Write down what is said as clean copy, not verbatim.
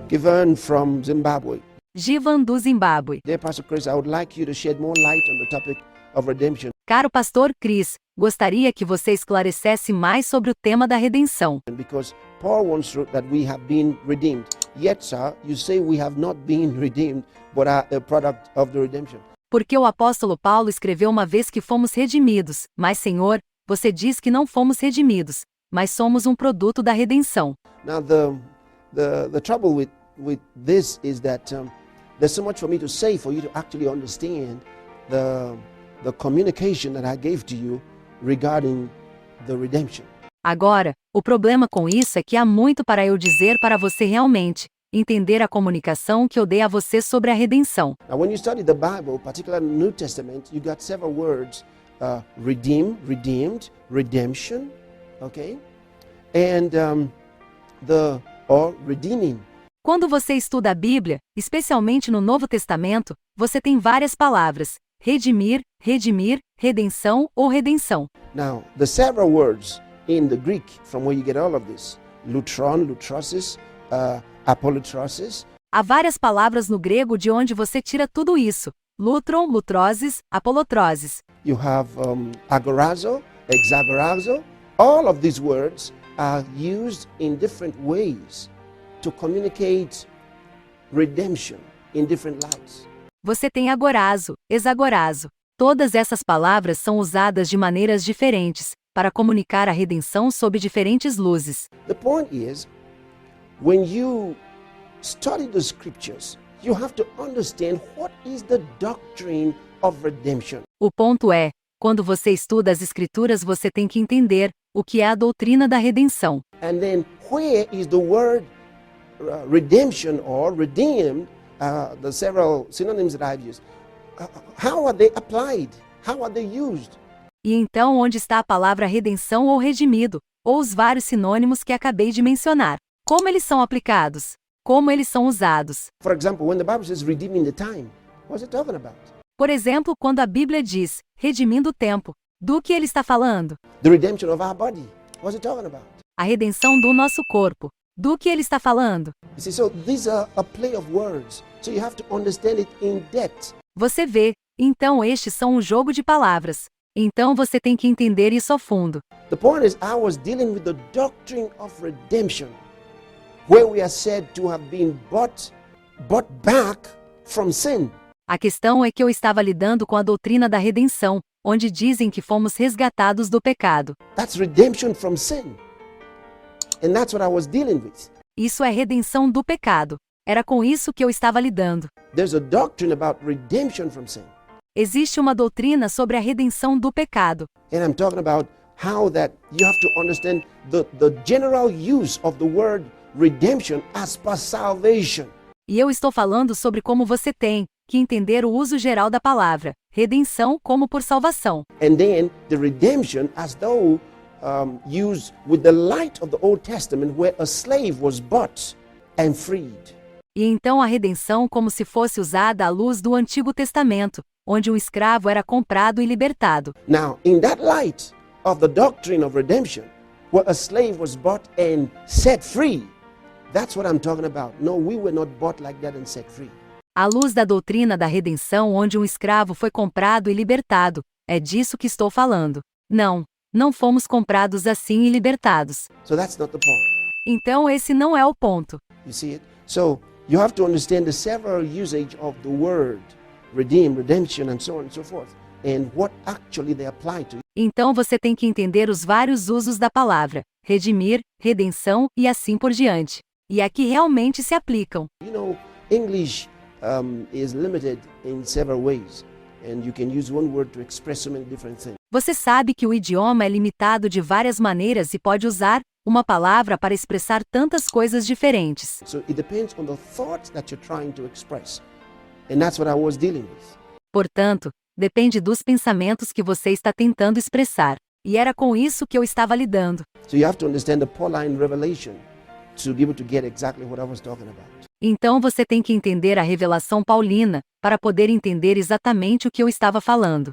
Given from Zimbabwe. Jivan do Zimbábue. Dear Pastor Chris, I would like you to shed more light on the topic of redemption. Caro pastor Chris, gostaria que você esclarecesse mais sobre o tema da redenção. Because Paul once wrote that we have been redeemed. Yet, sir, you say we have not been redeemed, but are a product of the redemption. Porque o apóstolo Paulo escreveu uma vez que fomos redimidos, mas Senhor, você diz que não fomos redimidos, mas somos um produto da redenção. Now, the trouble with this is that there's so much for me to say for you to actually understand the communication that I gave to you regarding the redemption. Agora, o problema com isso é que há muito para eu dizer para você realmente entender a comunicação que eu dei a você sobre a redenção. Now, when you study the Bible, particularly in the New Testament, you got several words: redeem, redeemed, redemption, okay, and or redeeming. Quando você estuda a Bíblia, especialmente no Novo Testamento, você tem várias palavras: redimir, redimir, redenção ou redenção. Now, the several words in the Greek from where you get all of this: lutron, lutrosis, apolutrosis. Há várias palavras no grego de onde você tira tudo isso: lutron, lutroses, apolotroses. You have agorazo, exagorazo. All of these words are used in different ways to communicate redemption in different lights. Você tem agorazo, exagorazo. Todas essas palavras são usadas de maneiras diferentes para comunicar a redenção sob diferentes luzes. The point is, when you study the scriptures, you have to understand what is the doctrine of redemption. O ponto é, quando você estuda as escrituras, você tem que entender o que é a doutrina da redenção. And then where is the word redemption or redeemed, the several synonyms that I've used, how are they applied? How are they used? E então onde está a palavra redenção ou redimido, ou os vários sinônimos que acabei de mencionar? Como eles são aplicados? Como eles são usados? For example, when the Bible says redeeming the time, what's it talking about? Por exemplo, quando a Bíblia diz, redimindo o tempo, do que ele está falando? The redemption of our body, what's it talking about? A redenção do nosso corpo, do que ele está falando? You see, so these are a play of words, so you have to understand it in depth. Você vê, então estes são um jogo de palavras. Então você tem que entender isso a fundo. The point is, I was dealing with the doctrine of redemption, where we are said to have been bought back from sin. A questão é que eu estava lidando com a doutrina da redenção, onde dizem que fomos resgatados do pecado. That's redemption from sin. And that's what I was dealing with. Isso é redenção do pecado. Era com isso que eu estava lidando. There's a doctrine about redemption from sin. Existe uma doutrina sobre a redenção do pecado. And I'm talking about how that you have to understand the general use of the word redemption as per salvation. E eu estou falando sobre como você tem que entender o uso geral da palavra redenção como por salvação. And then the redemption as though used with the light of the Old Testament, where a slave was bought and freed. E então a redenção como se fosse usada à luz do Antigo Testamento, onde um escravo era comprado e libertado. Now, in that light of the doctrine of redemption, where a slave was bought and set free, that's what I'm talking about. No, we were not bought like that and set free. À luz da doutrina da redenção, onde um escravo foi comprado e libertado, é disso que estou falando. Não fomos comprados assim e libertados. So that's not the point. Então esse não é o ponto. You see it? So you have to understand the several usage of the word redeem, redemption, and so on and so forth, and what actually they apply to. Então você tem que entender os vários usos da palavra redimir, redenção e assim por diante. E a que realmente se aplicam. You know, English is limited in several ways, and you can use one word to express so many different things. Você sabe que o idioma é limitado de várias maneiras e pode usar uma palavra para expressar tantas coisas diferentes. So it depends on the thoughts that you're trying to express, and that's what I was dealing with. Portanto, depende dos pensamentos que você está tentando expressar. E era com isso que eu estava lidando. So you have to understand the Pauline revelation to be able to get exactly what I was talking about. Então você tem que entender a revelação paulina para poder entender exatamente o que eu estava falando.